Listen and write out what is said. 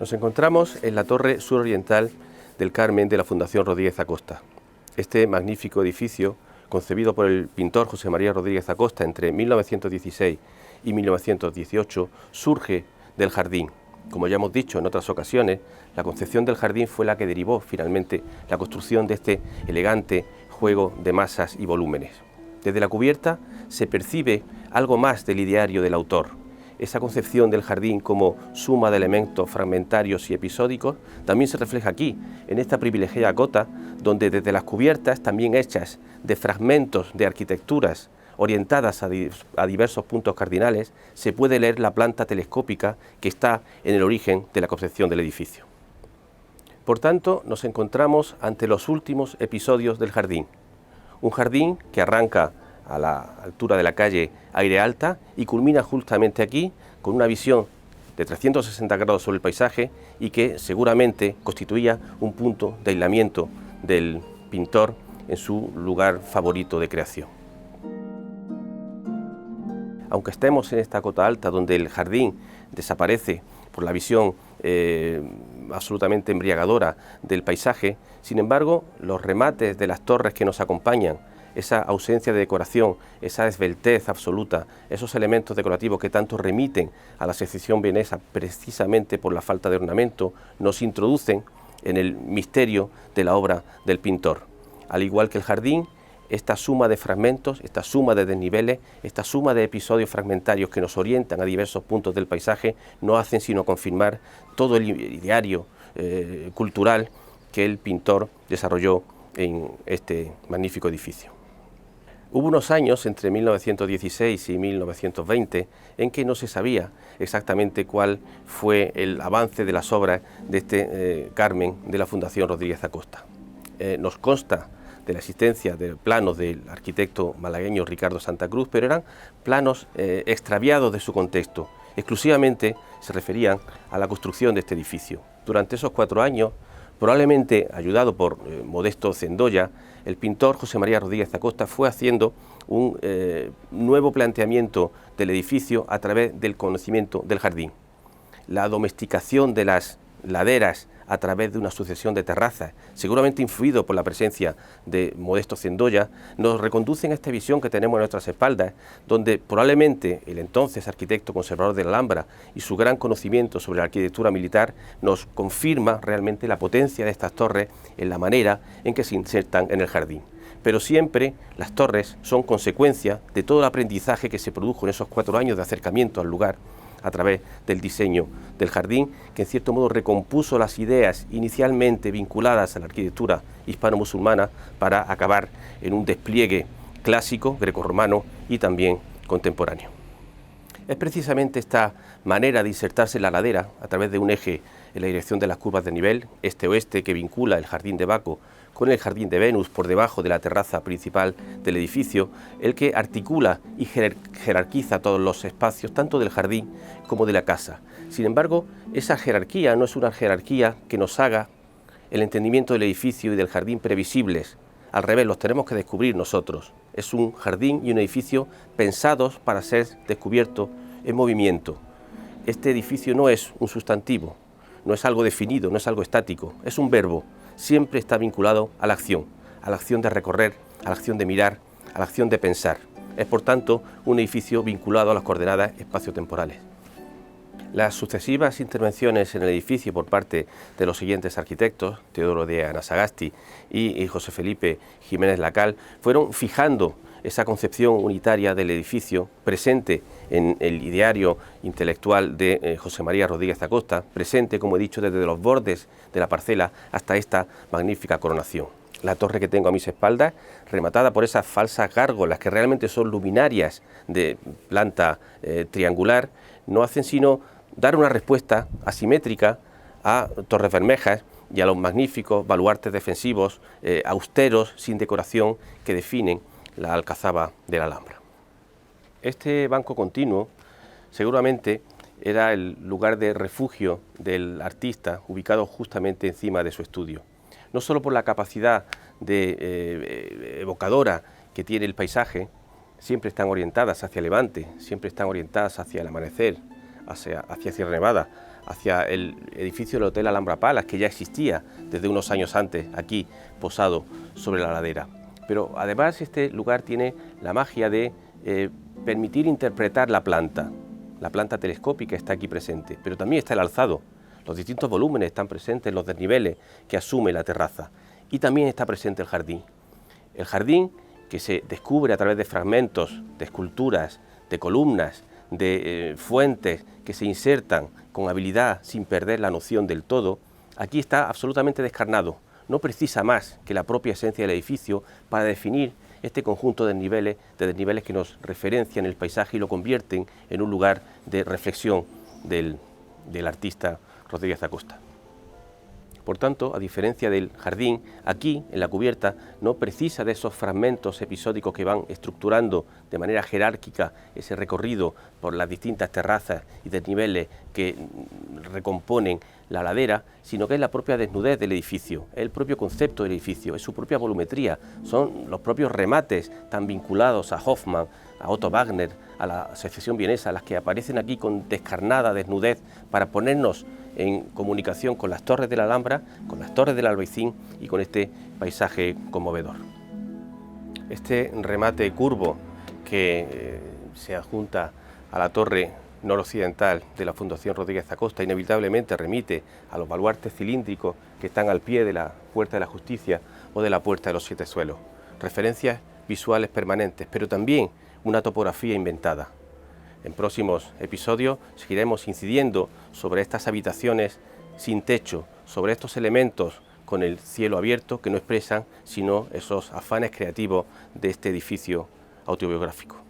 Nos encontramos en la torre suroriental del Carmen de la Fundación Rodríguez Acosta. Este magnífico edificio, concebido por el pintor José María Rodríguez Acosta entre 1916 y 1918, surge del jardín. Como ya hemos dicho en otras ocasiones, la concepción del jardín fue la que derivó finalmente la construcción de este elegante juego de masas y volúmenes. Desde la cubierta se percibe algo más del ideario del autor. Esa concepción del jardín como suma de elementos fragmentarios y episódicos también se refleja aquí, en esta privilegiada cota, donde desde las cubiertas, también hechas de fragmentos de arquitecturas orientadas a diversos puntos cardinales, se puede leer la planta telescópica que está en el origen de la concepción del edificio. Por tanto, nos encontramos ante los últimos episodios del jardín. Un jardín que arranca a la altura de la calle Aire Alta y culmina justamente aquí con una visión de 360 grados sobre el paisaje y que seguramente constituía un punto de aislamiento del pintor en su lugar favorito de creación. Aunque estemos en esta cota alta donde el jardín desaparece por la visión absolutamente embriagadora del paisaje, sin embargo, los remates de las torres que nos acompañan, esa ausencia de decoración, esa esbeltez absoluta, esos elementos decorativos que tanto remiten a la secesión vienesa precisamente por la falta de ornamento, nos introducen en el misterio de la obra del pintor. Al igual que el jardín, esta suma de fragmentos, esta suma de desniveles, esta suma de episodios fragmentarios que nos orientan a diversos puntos del paisaje, no hacen sino confirmar todo el ideario cultural que el pintor desarrolló en este magnífico edificio. Hubo unos años, entre 1916 y 1920, en que no se sabía exactamente cuál fue el avance de las obras de este Carmen de la Fundación Rodríguez Acosta. Nos consta de la existencia de planos del arquitecto malagueño Ricardo Santa Cruz, pero eran planos extraviados de su contexto. Exclusivamente se referían a la construcción de este edificio. Durante esos 4 años, probablemente ayudado por Modesto Cendoya, el pintor José María Rodríguez Acosta fue haciendo un nuevo planteamiento del edificio a través del conocimiento del jardín. La domesticación de las laderas a través de una sucesión de terrazas, seguramente influido por la presencia de Modesto Cendoya, nos reconducen a esta visión que tenemos en nuestras espaldas, donde probablemente el entonces arquitecto conservador de la Alhambra y su gran conocimiento sobre la arquitectura militar nos confirma realmente la potencia de estas torres en la manera en que se insertan en el jardín. Pero siempre las torres son consecuencia de todo el aprendizaje que se produjo en esos 4 años de acercamiento al lugar, a través del diseño del jardín, que en cierto modo recompuso las ideas inicialmente vinculadas a la arquitectura hispano-musulmana para acabar en un despliegue clásico, grecorromano y también contemporáneo. Es precisamente esta manera de insertarse en la ladera a través de un eje en la dirección de las curvas de nivel este-oeste que vincula el jardín de Baco con el jardín de Venus por debajo de la terraza principal del edificio, el que articula y jerarquiza todos los espacios, tanto del jardín como de la casa. Sin embargo, esa jerarquía no es una jerarquía que nos haga el entendimiento del edificio y del jardín previsibles. Al revés, los tenemos que descubrir nosotros. Es un jardín y un edificio pensados para ser descubiertos en movimiento. Este edificio no es un sustantivo, no es algo definido, no es algo estático, es un verbo. Siempre está vinculado a la acción de recorrer, a la acción de mirar, a la acción de pensar. Es, por tanto, un edificio vinculado a las coordenadas espaciotemporales. Las sucesivas intervenciones en el edificio por parte de los siguientes arquitectos, Teodoro de Anasagasti y José Felipe Jiménez Lacal, fueron fijando esa concepción unitaria del edificio presente en el ideario intelectual de José María Rodríguez Acosta, presente, como he dicho, desde los bordes de la parcela hasta esta magnífica coronación. La torre que tengo a mis espaldas, rematada por esas falsas gárgolas que realmente son luminarias de planta triangular, no hacen sino dar una respuesta asimétrica a Torres Bermejas y a los magníficos baluartes defensivos austeros, sin decoración, que definen la alcazaba de la Alhambra. Este banco continuo seguramente era el lugar de refugio del artista, ubicado justamente encima de su estudio. No solo por la capacidad evocadora que tiene el paisaje, siempre están orientadas hacia levante, siempre están orientadas hacia el amanecer, hacia Sierra Nevada, hacia el edificio del Hotel Alhambra Palace, que ya existía desde unos años antes aquí posado sobre la ladera. Pero además este lugar tiene la magia de permitir interpretar la planta. La planta telescópica está aquí presente, pero también está el alzado. Los distintos volúmenes están presentes, los desniveles que asume la terraza. Y también está presente el jardín. El jardín que se descubre a través de fragmentos, de esculturas, de columnas, de fuentes que se insertan con habilidad sin perder la noción del todo, aquí está absolutamente descarnado. No precisa más que la propia esencia del edificio para definir este conjunto de desniveles que nos referencian el paisaje y lo convierten en un lugar de reflexión del artista Rodríguez Acosta. Por tanto, a diferencia del jardín, aquí, en la cubierta, no precisa de esos fragmentos episódicos que van estructurando de manera jerárquica ese recorrido por las distintas terrazas y desniveles que recomponen la ladera, sino que es la propia desnudez del edificio, es el propio concepto del edificio, es su propia volumetría, son los propios remates tan vinculados a Hoffmann, a Otto Wagner, a la secesión vienesa, las que aparecen aquí con descarnada desnudez para ponernos en comunicación con las torres de la Alhambra, con las torres del Albaicín y con este paisaje conmovedor. Este remate curvo que se adjunta a la torre noroccidental de la Fundación Rodríguez Acosta inevitablemente remite a los baluartes cilíndricos que están al pie de la Puerta de la Justicia o de la Puerta de los Siete Suelos. Referencias visuales permanentes, pero también una topografía inventada. En próximos episodios seguiremos incidiendo sobre estas habitaciones sin techo, sobre estos elementos con el cielo abierto que no expresan sino esos afanes creativos de este edificio autobiográfico.